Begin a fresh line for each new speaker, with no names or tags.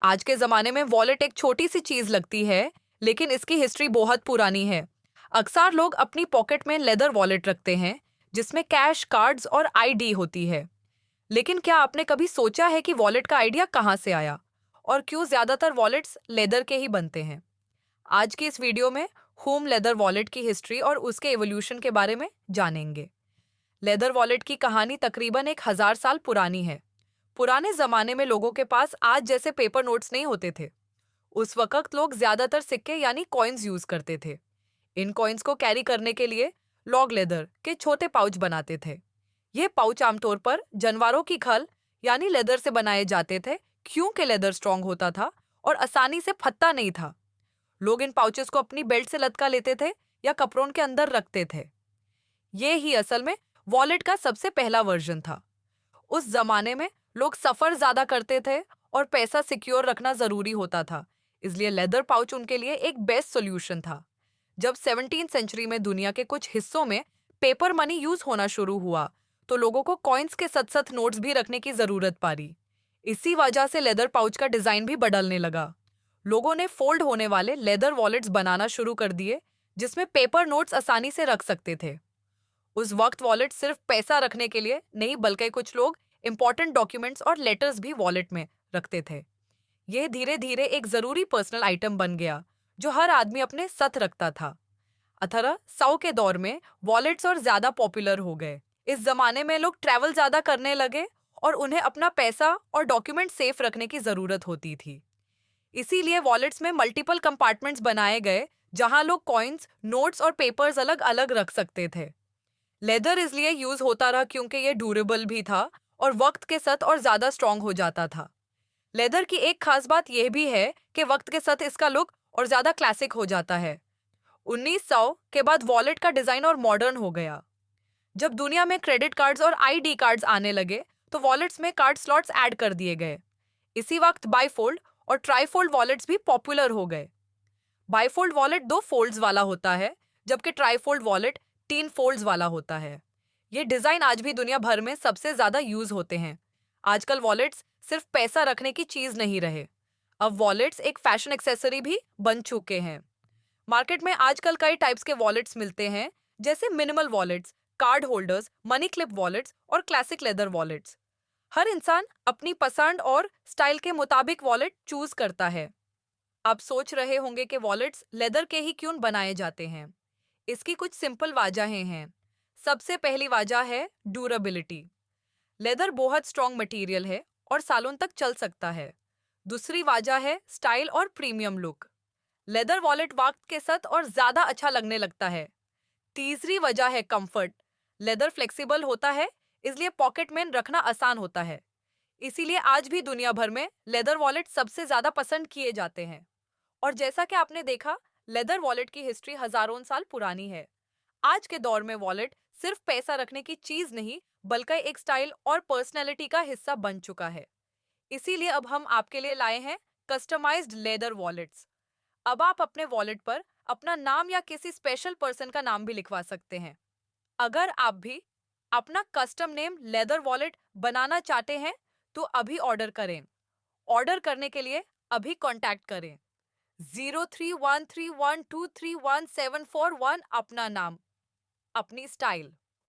आज के ज़माने में वॉलेट एक छोटी सी चीज़ लगती है, लेकिन इसकी हिस्ट्री बहुत पुरानी है। अक्सर लोग अपनी पॉकेट में लेदर वॉलेट रखते हैं, जिसमें कैश, कार्ड्स और आईडी होती है। लेकिन क्या आपने कभी सोचा है कि वॉलेट का आइडिया कहाँ से आया और क्यों ज़्यादातर वॉलेट्स लेदर के ही बनते हैं? आज की इस वीडियो में होम लेदर वॉलेट की हिस्ट्री और उसके एवोल्यूशन के बारे में जानेंगे। लेदर वॉलेट की कहानी तकरीबन 1000 साल पुरानी है। पुराने जमाने में लोगों के पास आज जैसे पेपर नोट्स नहीं होते थे। उस वक्त लोग ज्यादातर सिक्के यानी कॉइन्स यूज करते थे। इन कॉइन्स को कैरी करने के लिए लॉग लेदर के छोटे पाउच बनाते थे। ये पाउच आमतौर पर जानवरों की खल यानी लेदर से बनाए जाते थे, क्योंकि लेदर स्ट्रांग होता था और आसानी से फटता नहीं था। लोग इन पाउचेस को अपनी बेल्ट से लटका लेते थे या कपड़ों के अंदर रखते थे। ये ही असल में वॉलेट का सबसे पहला वर्जन था। उस जमाने में लोग सफर ज्यादा करते थे और पैसा सिक्योर रखना जरूरी होता था, इसलिए लेदर पाउच उनके लिए एक बेस्ट सॉल्यूशन था। जब 17वीं सेंचुरी में दुनिया के कुछ हिस्सों में पेपर मनी यूज होना शुरू हुआ, तो लोगों को कॉइन्स के साथ साथ नोट्स भी रखने की जरूरत पड़ी। इसी वजह से लेदर पाउच का डिजाइन भी बदलने लगा। लोगों ने फोल्ड होने वाले लेदर वॉलेट्स बनाना शुरू कर दिए, जिसमें पेपर नोट्स आसानी से रख सकते थे। उस वक्त वॉलेट सिर्फ पैसा रखने के लिए नहीं, बल्कि कुछ लोग इंपॉर्टेंट डॉक्यूमेंट्स और लेटर्स भी वॉलेट में रखते थे। यह धीरे धीरे एक जरूरी पर्सनल आइटम बन गया, जो हर आदमी अपने साथ रखता था। 1800 के दौर में वॉलेट्स और ज्यादा पॉपुलर हो गए। इस जमाने में लोग ट्रैवल ज्यादा करने लगे और उन्हें अपना पैसा और डॉक्यूमेंट सेफ रखने की जरूरत होती थी। इसीलिए वॉलेट्स में मल्टीपल कंपार्टमेंट्स बनाए गए, जहां लोग कॉइन्स, नोट्स और पेपर्स अलग अलग रख सकते थे। लेदर इसलिए यूज होता रहा क्योंकि ये ड्यूरेबल भी था और वक्त के साथ और ज्यादा स्ट्रांग हो जाता था। लेदर की एक खास बात यह भी है कि वक्त के साथ इसका लुक और ज्यादा क्लासिक हो जाता है। 1900 के बाद वॉलेट का डिजाइन और मॉडर्न हो गया। जब दुनिया में क्रेडिट कार्ड्स और आईडी कार्ड्स आने लगे, तो वॉलेट्स में कार्ड स्लॉट्स ऐड कर दिए गए। इसी वक्त बाईफोल्ड और ट्राईफोल्ड वॉलेट्स भी पॉपुलर हो गए। बाईफोल्ड वॉलेट 2 फोल्ड्स वाला होता है, जबकि ट्राईफोल्ड वॉलेट 3 फोल्ड्स वाला होता है। ये डिजाइन आज भी दुनिया भर में सबसे ज्यादा यूज होते हैं। आजकल वॉलेट्स सिर्फ पैसा रखने की चीज नहीं रहे, अब वॉलेट्स एक फैशन एक्सेसरी भी बन चुके हैं। मार्केट में आजकल कई टाइप्स के वॉलेट्स मिलते हैं, जैसे minimal wallets, card holders, money clip wallets और क्लासिक लेदर वॉलेट्स। हर इंसान अपनी पसंद और स्टाइल के मुताबिक वॉलेट चूज करता है। आप सोच रहे होंगे कि वॉलेट्स लेदर के ही क्यों बनाए जाते हैं। इसकी कुछ सिंपल वजहें हैं। सबसे पहली वजह है ड्यूरेबिलिटी। लेदर बहुत स्ट्रॉन्ग मटेरियल है और सालों तक चल सकता है। दूसरी वजह है स्टाइल और प्रीमियम लुक। लेदर वॉलेट वक्त के साथ और ज्यादा अच्छा लगने लगता है। तीसरी वजह है कंफर्ट। लेदर फ्लेक्सिबल होता है, इसलिए पॉकेट में रखना आसान होता है। इसीलिए आज भी दुनिया भर में लेदर वॉलेट सबसे ज्यादा पसंद किए जाते हैं। और जैसा कि आपने देखा, लेदर वॉलेट की हिस्ट्री हजारों साल पुरानी है। आज के दौर में वॉलेट सिर्फ पैसा रखने की चीज नहीं, बल्कि एक स्टाइल और पर्सनैलिटी का हिस्सा बन चुका है। इसीलिए अब हम आपके लिए लाए हैं कस्टमाइज्ड लेदर वॉलेट्स। अब आप अपने वॉलेट पर अपना नाम या किसी स्पेशल पर्सन का नाम भी लिखवा सकते हैं। अगर आप भी अपना कस्टम नेम लेदर वॉलेट बनाना चाहते हैं, तो अभी ऑर्डर करें। ऑर्डर करने के लिए अभी कांटेक्ट करें 0313123171, अपना नाम, अपनी स्टाइल।